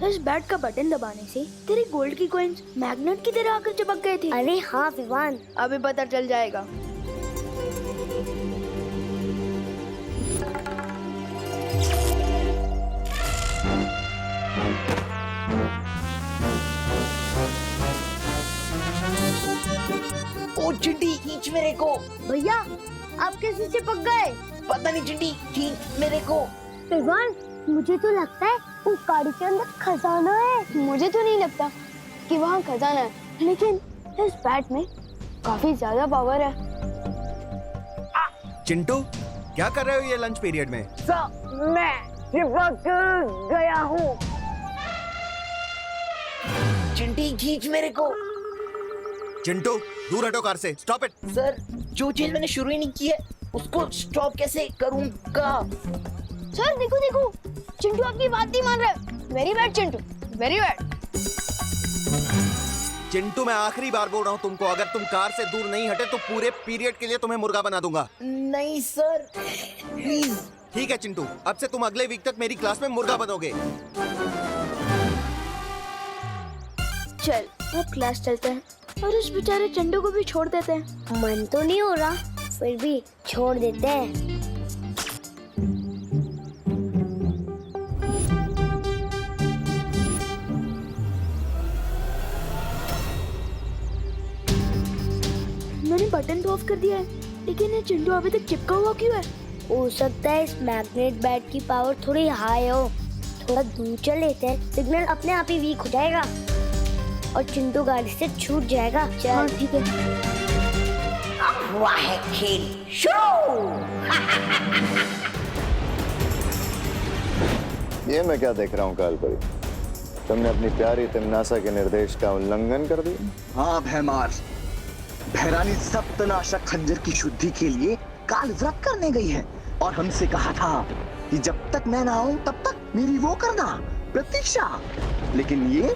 इस बैट का बटन दबाने से तेरी गोल्ड की कॉइंस मैग्नेट की तरह आकर चिपक गए थे। अरे हाँ विवान, अभी पता चल जाएगा। ओ चिंटी, खींच मेरे को। भैया आप कैसे चिपक गए? पता नहीं चिंटी, खींच मेरे को। विवान, मुझे तो लगता है उस गाड़ी के अंदर खजाना है। मुझे तो नहीं लगता कि वहाँ खजाना है, लेकिन इस बैट में काफी ज्यादा पावर है। चिंटू, क्या कर रहे हो ये लंच पीरियड में? मैं चिपक गया हूँ। चिंटी, खींच मेरे को। चिंटू, दूर हटो कार से। Stop it. सर, जो चीज मैंने शुरू ही नहीं की है उसको स्टॉप कैसे करूँगा? सर देखो देखो, चिंटू आपकी बात नहीं मान रहा है। Very bad Chintu, very bad. Chintu, मैं आखिरी बार बोल रहा हूँ तुमको, अगर तुम कार से दूर नहीं हटे तो पूरे पीरियड के लिए तुम्हें मुर्गा बना दूंगा। नहीं सर, प्लीज। ठीक है चिंटू, अब से तुम अगले वीक तक मेरी क्लास में मुर्गा बनोगे। चल अब क्लास चलते हैं और उस बेचारे चिंटू को भी छोड़ देते हैं। मन तो नहीं हो रहा, फिर भी छोड़ देते हैं। मैंने बटन तो ऑफ कर दिया है, लेकिन ये चिंटू अभी तक चिपका हुआ क्यों है? हो सकता है इस मैग्नेट बैट की पावर थोड़ी हाई हो। थोड़ा दूर चल लेते हैं, सिग्नल अपने आप ही वीक हो जाएगा और चिंटू गाड़ी से छूट जाएगा। हाँ चल। ठीक है। हुआ है खेल शुरू। ये मैं क्या देख रहा हूँ कालपरी? तुमने अपनी प्यारी तिमनासा के निर्देश का उल्लंघन कर दिया। हाँ भैमार, भैरानी सप्तनाशक खंजर की शुद्धि के लिए काल व्रत करने गई है और हमसे कहा था कि जब तक मैं ना आऊं तब तक मेरी वो करना प्रतीक्षा। लेकिन ये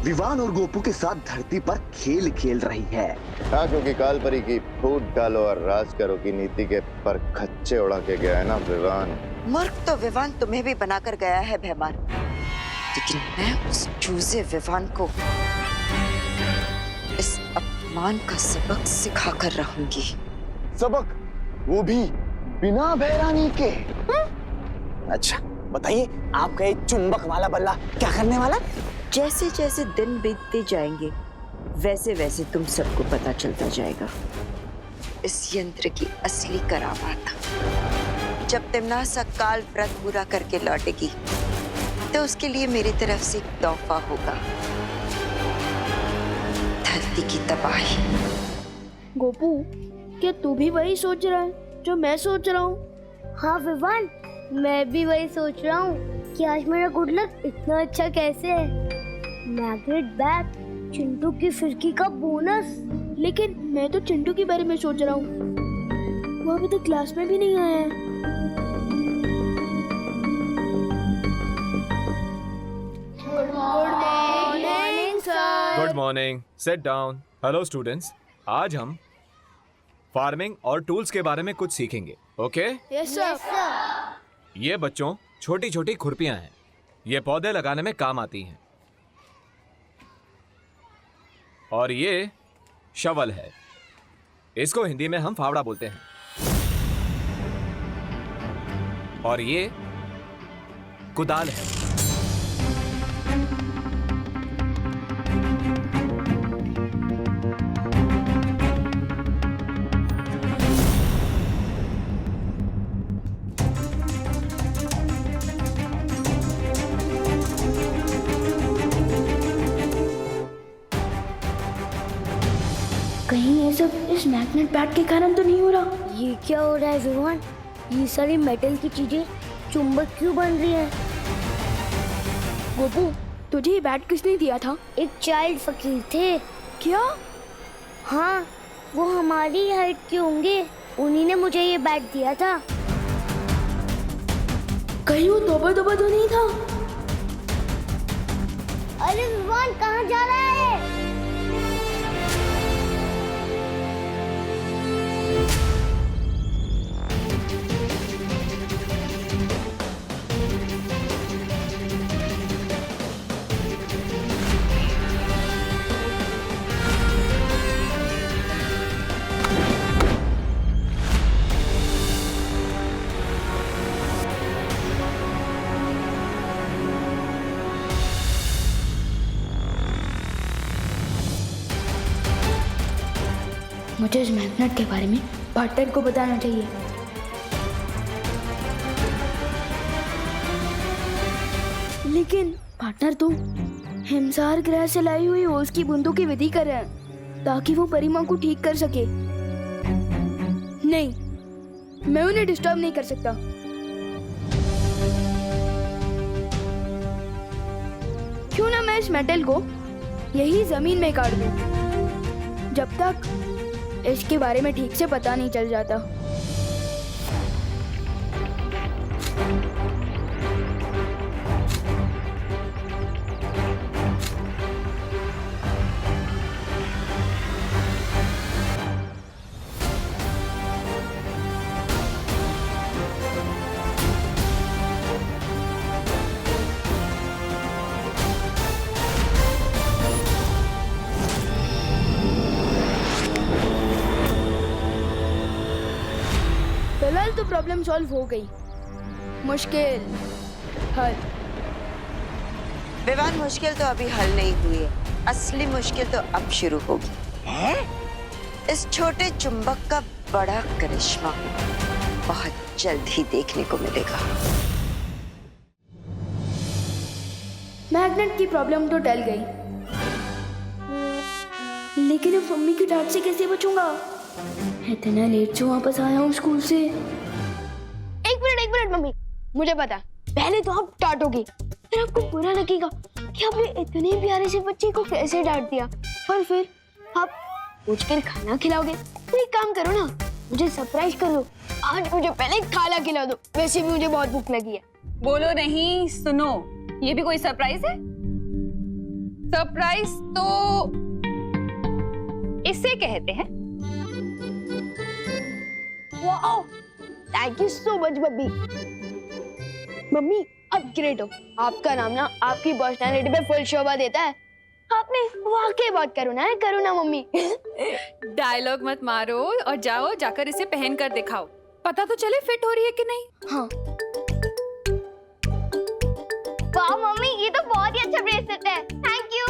विवान और गोपू के साथ धरती पर खेल खेल रही है। हाँ, क्योंकि कालपरी की फूट डालो और राज करो की नीति के पर खच्चे उड़ा के गया है ना विवान। मूर्ख तो विवान तुम्हें भी बनाकर गया है भैमार, लेकिन मैं उस चूजे विवान को इस अपमान का सबक सिखा कर रहूंगी। सबक, वो भी बिना भैरानी के। अच्छा बताइए, आपका ये चुंबक वाला बल्ला क्या करने वाला? जैसे जैसे दिन बीतते जाएंगे वैसे वैसे तुम सबको पता चलता जाएगा इस यंत्र की असली करामात। जब तिमनासा काल व्रत पूरा करके लौटेगी तो उसके लिए मेरी तरफ से एक तोहफा होगा, धरती की तबाही। गोपू, क्या तू भी वही सोच रहा है जो मैं सोच रहा हूँ? हाँ विवान, मैं भी वही सोच रहा हूँ कि आज मेरा गुड लक इतना अच्छा कैसे है। मैग्नेट बैट, चिंटू की फिरकी का बोनस। लेकिन मैं तो चिंटू के बारे में सोच रहा हूँ, वो अभी तक क्लास में भी नहीं आया है। Good morning sir. Good morning, sit down. Hello students, आज हम फार्मिंग और टूल्स के बारे में कुछ सीखेंगे। ओके? Yes sir. ये बच्चों छोटी छोटी खुरपियां हैं, ये पौधे लगाने में काम आती हैं। और ये शवल है, इसको हिंदी में हम फावड़ा बोलते हैं। और ये कुदाल है। कहीं ये सब इस मैग्नेट बैट के कारण तो नहीं हो रहा? ये क्या हो रहा है विवान? ये सारी मेटल की चीजें चुंबक क्यों बन रही हैं? गोपू, तुझे ये बैट किसने दिया था? एक चाइल्ड फकीर थे। क्या? हाँ, वो हमारी हाइट के होंगे, उन्हीं ने मुझे ये बैट दिया था। कहीं वो तोबा तोबा तो नहीं था? अरे विवान, कहाँ जा रहा है? मुझे इस मैग्नेट के बारे में पार्टनर को बताना चाहिए। लेकिन पार्टनर तो हिमसार ग्रह से लाई हुई ओस की बूंदों की विधि कर रहे हैं ताकि वो परिमा को ठीक कर सके। नहीं, मैं उन्हें डिस्टर्ब नहीं कर सकता। क्यों ना मैं इस मेटल को यही जमीन में काट दूं, जब तक इसके बारे में ठीक से पता नहीं चल जाता। फिलहाल तो प्रॉब्लम सॉल्व हो गई। मुश्किल हल। विवान, मुश्किल तो अभी हल नहीं हुई है, असली मुश्किल तो अब शुरू होगी। है? इस छोटे चुंबक का बड़ा करिश्मा बहुत जल्द ही देखने को मिलेगा। मैग्नेट की प्रॉब्लम तो टल गई, लेकिन अब मम्मी की डांट से कैसे बचूंगा? इतना लेट से वापस आया हूँ स्कूल से। एक मिनट मम्मी, मुझे पता, पहले तो आप डांटोगी, फिर आपको बुरा लगेगा कि आपने इतने प्यारे से बच्चे को कैसे डांट दिया, और फिर आप पूछकर खाना खिलाओगे। तो एक काम करो ना, मुझे सरप्राइज कर दो। आज मुझे पहले खाना खिला दो, वैसे भी मुझे बहुत भूख लगी है। बोलो नहीं, सुनो, ये भी कोई सरप्राइज है? सरप्राइज तो इसे कहते हैं। Wow, thank you so much mummy. Mummy आप ग्रेट हो, आपका नाम ना आपकी पर्सनालिटी पे फुल शोभा देता है। आपने वाकई बहुत करुणा है, करुणा मम्मी। डायलॉग मत मारो और जाओ, जाकर इसे पहन कर दिखाओ, पता तो चले फिट हो रही है कि नहीं। हाँ। वाह मम्मी, ये तो बहुत ही अच्छा ब्रेसलेट है, थैंक यू।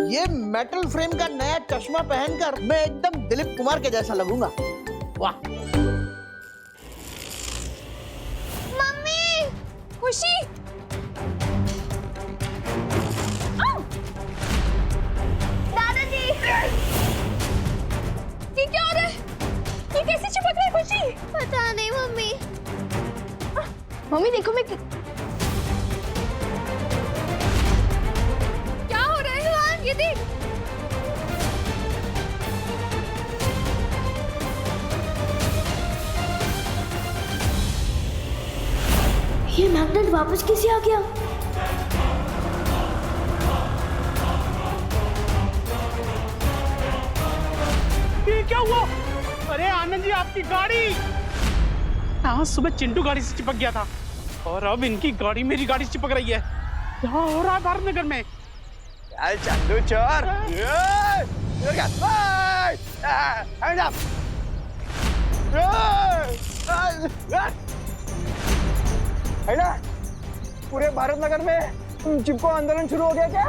ये मेटल फ्रेम का नया चश्मा पहनकर मैं एकदम दिलीप कुमार के जैसा लगूंगा। वाह। मम्मी, खुशी। दादाजी, ये क्या हो रहा है? ये कैसे चिपक रहा है खुशी? पता नहीं मम्मी। मम्मी देखो, मैं क्या हो रहा है? ये देख। ये मैग्नेट वापस कैसे आ गया? ये क्या हुआ? अरे आनंद जी, आपकी गाड़ी। हाँ, सुबह चिंटू गाड़ी से चिपक गया था और अब इनकी गाड़ी मेरी गाड़ी से चिपक रही है। क्या हो रहा है भारत नगर में? चंदू चोर। पूरे भारत नगर में चिपको आंदोलन शुरू हो गया क्या?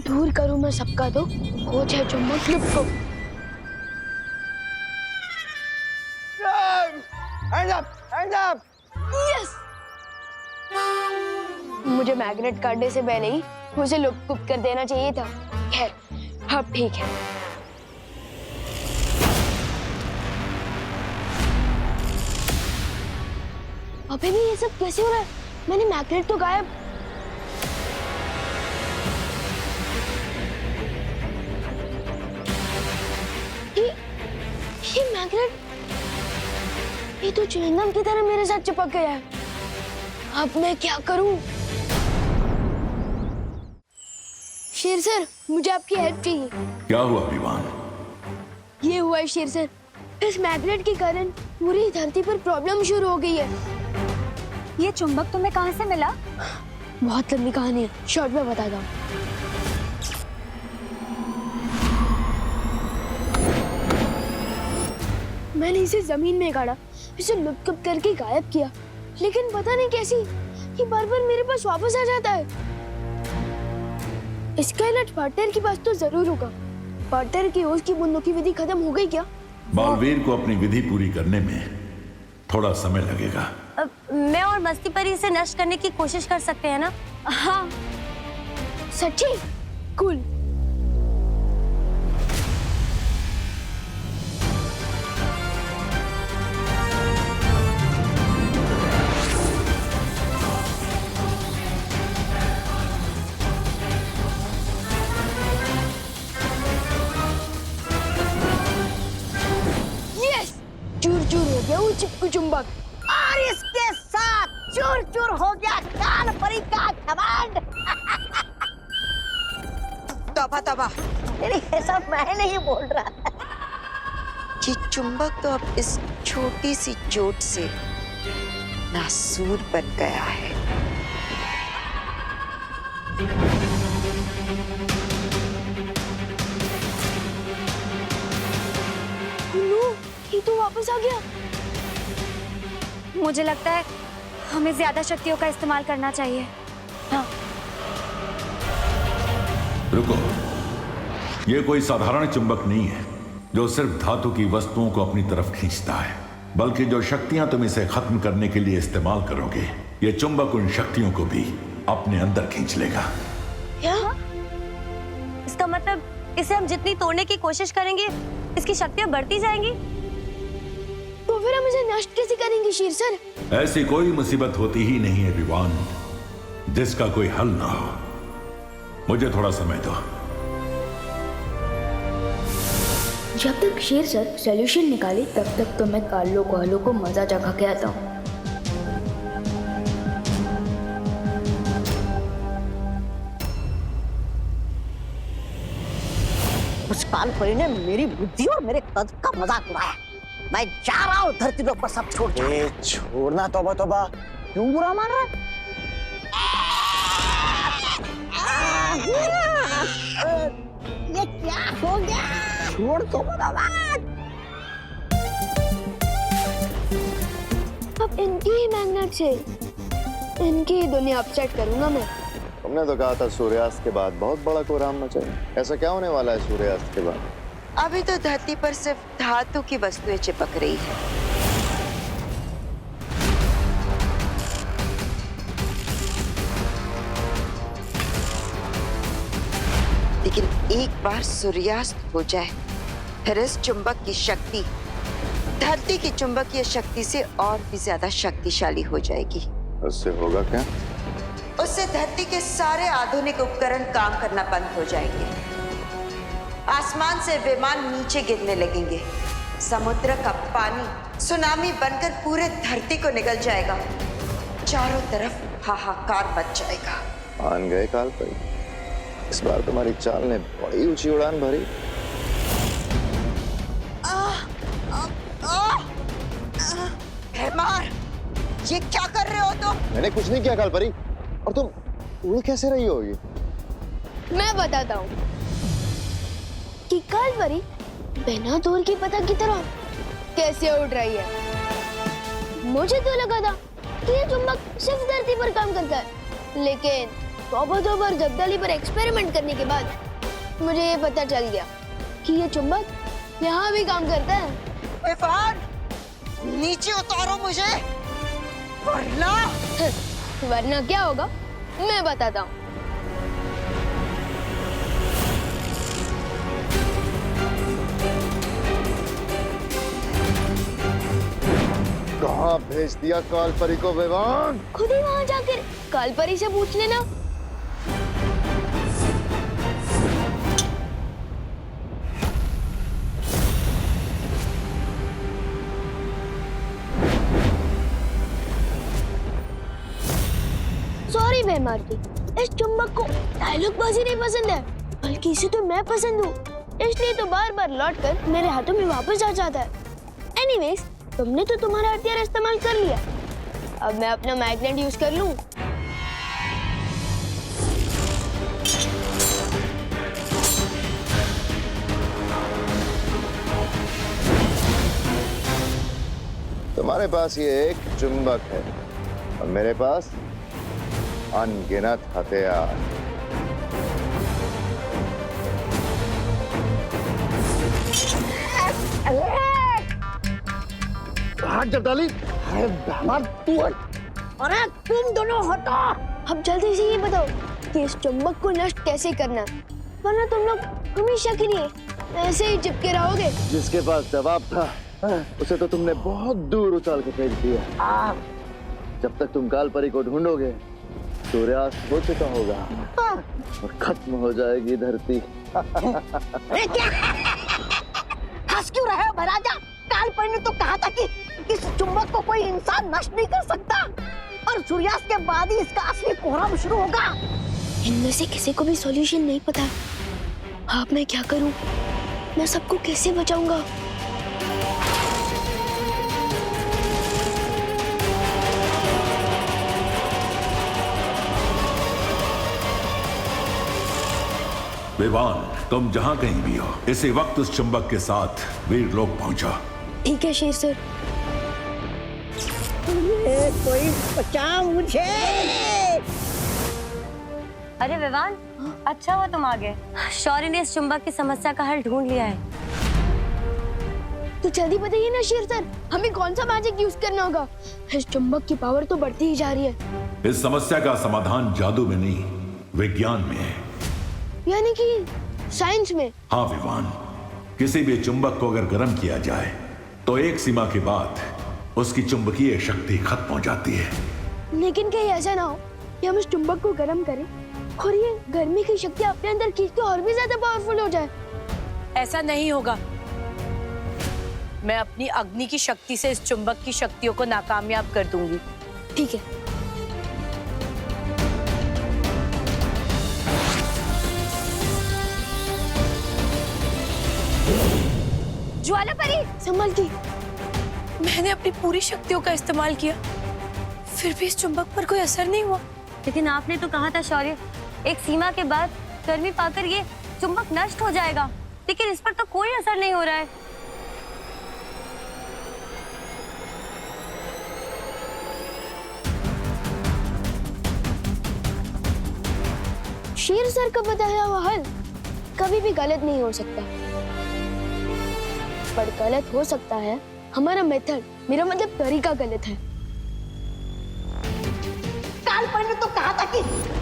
दूर करूं मैं सबका तो हो जाए चुम्बक लिपको। Hands up! यस! मुझे मैग्नेट काटने से पहले ही उसे लुप कर देना चाहिए था। खैर, अब ठीक है। अबे भी ये सब कैसे हो रहा है? मैंने मैग्नेट तो गायब। ये मैग्नेट, ये तो च्युइंगम की तरह मेरे साथ चिपक गया है। अब मैं क्या करूं? शेर सर, मुझे आपकी हेल्प चाहिए। क्या हुआ विवान? ये हुआ है शेर सर, इस मैग्नेट के कारण पूरी धरती पर प्रॉब्लम शुरू हो गई है। ये चुंबक तुम्हें कहाँ से मिला? बहुत लंबी कहानी है, शॉर्ट में बताता हूँ। मैंने इसे जमीन में गाड़ा, इसे लुप्त करके गायब किया, लेकिन पता नहीं कैसी ये बार-बार मेरे पास वापस आ जाता है। इसका इलाज पार्टनर के पास तो जरूर होगा। पार्टनर की ओस की बूंदों की विधि खत्म हो गई क्या? बालवीर को अपनी विधि पूरी करने में थोड़ा समय लगेगा। मैं और मस्ती परी इसे नष्ट करने की कोशिश कर सकते हैं ना? हाँ सच्ची? कूल। यस, चूर चूर हो गया वो चिपकू चुंबक। और इसके साथ चूर चूर हो गया काल परी का घमंड। तौबा तौबा, नहीं ऐसा मैं नहीं बोल रहा। ये चुंबक तो अब इस छोटी सी चोट से नासूर बन गया है। ये तो वापस आ गया। मुझे लगता है हमें ज्यादा शक्तियों का इस्तेमाल करना चाहिए। हाँ। रुको, ये कोई साधारण चुंबक नहीं है जो सिर्फ धातु की वस्तुओं को अपनी तरफ खींचता है, बल्कि जो शक्तियां तुम इसे खत्म करने के लिए इस्तेमाल करोगे, ये चुंबक उन शक्तियों को भी अपने अंदर खींच लेगा। क्या? इसका मतलब इसे हम जितनी तोड़ने की कोशिश करेंगे, इसकी शक्तियां बढ़ती जाएंगी। तो फिर हम इसे नष्ट कैसे करेंगे शेर सर? ऐसी कोई मुसीबत होती ही नहीं है विवान जिसका कोई हल ना हो। मुझे थोड़ा समय दो। जब तक शेर सर सॉल्यूशन निकाले तब तक तो मैं कार्लो कोएल्हो को मजा चखा के आता हूँ। उस काल परी ने मेरी बुद्धि और मेरे कद का मजाक उड़ाया। मैं जा रहा हूँ धरती के ऊपर सब छोड़ के। छोड़ना तौबा तौबा, क्यों बुरा मान रहा है? ये क्या हो गया? छोड़ दो भगवान। अब इनकी ही मैग्नेट से इनकी ही दुनिया अपसेट करूंगा मैं। तुमने तो कहा था सूर्यास्त के बाद बहुत बड़ा कोहराम मचाएगा। ऐसा क्या होने वाला है सूर्यास्त के बाद? अभी तो धरती पर सिर्फ धातु की वस्तुएं चिपक रही है। लेकिन एक बार सूर्यास्त हो जाए, फिर इस चुंबक की शक्ति धरती की चुंबकीय शक्ति से और भी ज्यादा शक्तिशाली हो जाएगी। उससे होगा क्या? उससे धरती के सारे आधुनिक उपकरण काम करना बंद हो जाएंगे। आसमान से विमान नीचे गिरने लगेंगे। समुद्र का पानी सुनामी बनकर पूरे धरती को निगल जाएगा। चारों तरफ हाहाकार मच जाएगा। मान गए काल परी, इस बार तुम्हारी चाल ने बड़ी ऊंची उड़ान भरी। मार, ये क्या कर रहे हो तुम? मैंने कुछ नहीं किया काल परी। और तुम उड़ कैसे रही होगी? मैं बताता हूँ कि काल परी बिना दूर की पतंग की तरह कैसे उड़ रही है। मुझे तो लगा था कि ये चुंबक सिर्फ धरती पर काम करता है, लेकिन तौबा जब्दाली पर एक्सपेरिमेंट करने के बाद मुझे ये पता चल गया कि ये चुंबक यहाँ भी काम करता है। इरफान, नीचे उतारो मुझे, वरना क्या होगा मैं बताता हूँ। कहाँ भेज दिया काल परी को विवान? खुद ही वहाँ जाकर काल परी से पूछ लेना। सॉरी बेमारती, इस चुंबक को डायलॉग बाजी नहीं पसंद है, बल्कि इसे तो मैं पसंद हूँ, इसलिए तो बार बार लौट कर मेरे हाथों में वापस आ जाता है। एनीवेज, तुमने तो तुम्हारा हथियार इस्तेमाल कर लिया, अब मैं अपना मैग्नेट यूज कर लूं। तुम्हारे पास ये एक चुंबक है और मेरे पास अनगिनत हथियार। हट जर्दाली। अरे बेमान तू हट। अरे तुम दोनों हटो। अब जल्दी से ये बताओ कि इस चुंबक को नष्ट कैसे करना, वरना तुम लोग हमेशा के लिए ऐसे ही चिपके रहोगे। जिसके पास जवाब था उसे तो तुमने बहुत दूर उछाल के फेंक दिया। जब तक तुम काल परी को ढूंढोगे सूर्यास्त हो चुका होगा और खत्म हो जाएगी धरती। अरे क्या हंस क्यों रहे हो महाराजा? काल परी ने तो कहा था कि इस चुंबक को कोई इंसान नष्ट नहीं कर सकता और सूर्यास्त के बाद ही इसका असली कोहराम शुरू होगा। इनमें से किसी को भी सॉल्यूशन नहीं पता। अब मैं क्या करूं? मैं सबको कैसे बचाऊंगा? विवान, तुम जहां कहीं भी हो, इसी वक्त उस चुंबक के साथ वीर लोग पहुंचो। ठीक है शेर सर। कोई बचा मुझे। अरे विवान, अच्छा हुआ तुम आ गए। शौर्य ने इस चुंबक की समस्या का हल ढूंढ लिया है। तो जल्दी बताइए ना शेर सर, हमें कौन सा मैजिक यूज करना होगा? इस चुंबक की पावर तो बढ़ती ही जा रही है। इस समस्या का समाधान जादू में नहीं, विज्ञान में है। यानी कि साइंस में? हाँ विवान, किसी भी चुंबक को अगर गर्म किया जाए तो एक सीमा के बाद उसकी चुंबकीय शक्ति खत्म हो जाती है। लेकिन कहीं ऐसा ना हो कि हम इस चुंबक को गर्म करें और ये गर्मी की शक्ति अपने अंदर खींच के और भी ज्यादा पावरफुल हो जाए। ऐसा नहीं होगा। मैं अपनी अग्नि की शक्ति से इस चुंबक की शक्तियों को नाकामयाब कर दूंगी। ठीक है। ज्वाला परी, संभल की। मैंने अपनी पूरी शक्तियों का इस्तेमाल किया, फिर भी इस चुंबक पर कोई असर नहीं हुआ। लेकिन आपने तो कहा था शौर्य, एक सीमा के बाद गर्मी पाकर ये चुंबक नष्ट हो जाएगा, लेकिन इस पर तो कोई असर नहीं हो रहा है। शेर सर का बताया हुआ हल कभी भी गलत नहीं हो सकता, पर गलत हो सकता है हमारा मेथड, मेरा मतलब तरीका गलत है। काल परी ने तो कहा था कि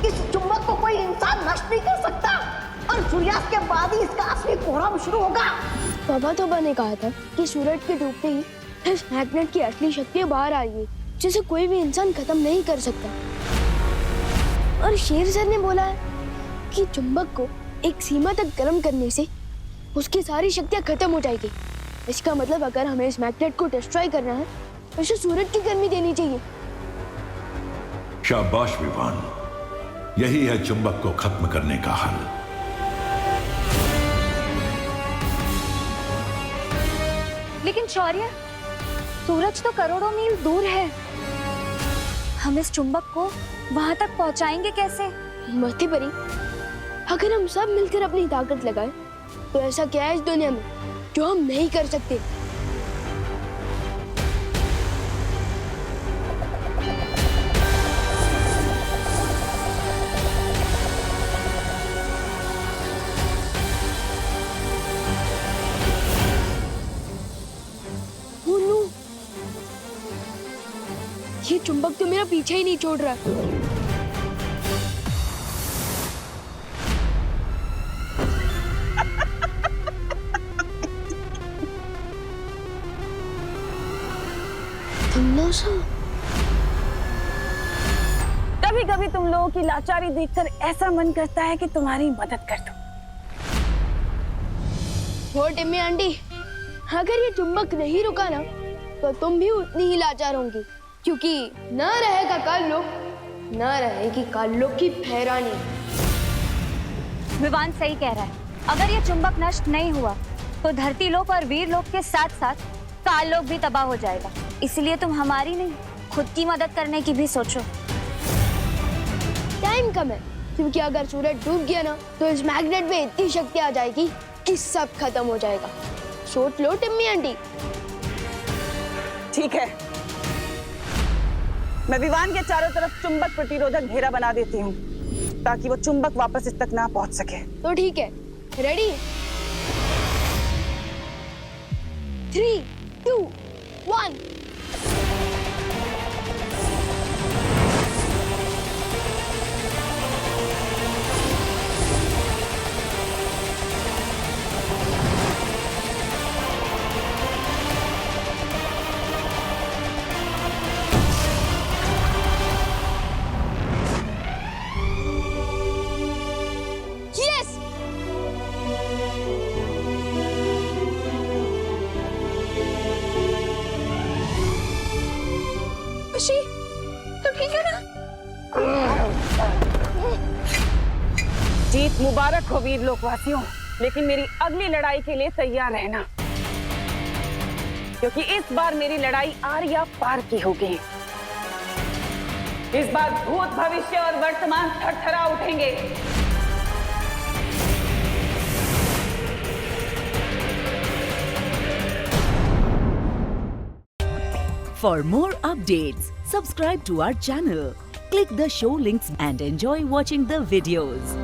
इस चुंबक को कोई इंसान नष्ट नहीं कर सकता और सूर्यास्त के बाद ही इसका असली कोहराम शुरू होगा। तोबा ने कहा था कि सूरज के डूबते ही इस मैग्नेट की असली शक्ति बाहर आएगी, जिसे कोई भी इंसान खत्म नहीं कर सकता। और शेर सर ने बोला है कि चुंबक को एक सीमा तक गर्म करने से उसकी सारी शक्तियां खत्म हो जाएगी। इसका मतलब अगर हमें इस मैग्नेट को डिस्ट्रॉय करना है तो इसे सूरज की गर्मी देनी चाहिए। शाबाश विवान, यही है चुंबक को खत्म करने का हल। लेकिन शौर्य, सूरज तो करोड़ों मील दूर है। हम इस चुंबक को वहां तक पहुंचाएंगे कैसे? मती परी, अगर हम सब मिलकर अपनी ताकत लगाएं, तो ऐसा क्या है इस दुनिया में जो हम नहीं कर सकते? ये चुंबक तो मेरा पीछे ही नहीं छोड़ रहा। कभी कभी तुम लोगों की लाचारी देखकर ऐसा मन करता है कि तुम्हारी मदद कर दूं। वो टिम्मी आंटी, अगर ये चुंबक नहीं रुका ना तो तुम भी उतनी ही लाचार होंगी, क्योंकि न रहेगा काल्लोक, न रहेगी काल्लोक की फहरानी। विवान सही कह रहा है। अगर ये चुंबक नष्ट नहीं हुआ तो धरती लोक और वीर लोक के साथ साथ काल लोक भी तबाह हो जाएगा। इसलिए तुम हमारी नहीं, खुद की मदद करने की भी सोचो। टाइम कम है, क्योंकि अगर सूरज डूब गया ना तो इस मैग्नेट में इतनी शक्ति आ जाएगी कि सब खत्म हो जाएगा। सोच लो टिम्मी आंटी। ठीक है, मैं विवान के चारों तरफ चुंबक प्रतिरोधक घेरा बना देती हूँ, ताकि वो चुंबक वापस इस तक ना पहुंच सके। तो ठीक है, रेडी? 3, 2, 1 जीत मुबारक हो वीर लोकवासियों, लेकिन मेरी अगली लड़ाई के लिए तैयार रहना, क्योंकि इस बार मेरी लड़ाई आर या पार की होगी। इस बार भूत, भविष्य और वर्तमान थरथरा उठेंगे। For more updates, subscribe to our channel, click the show links and enjoy watching the videos.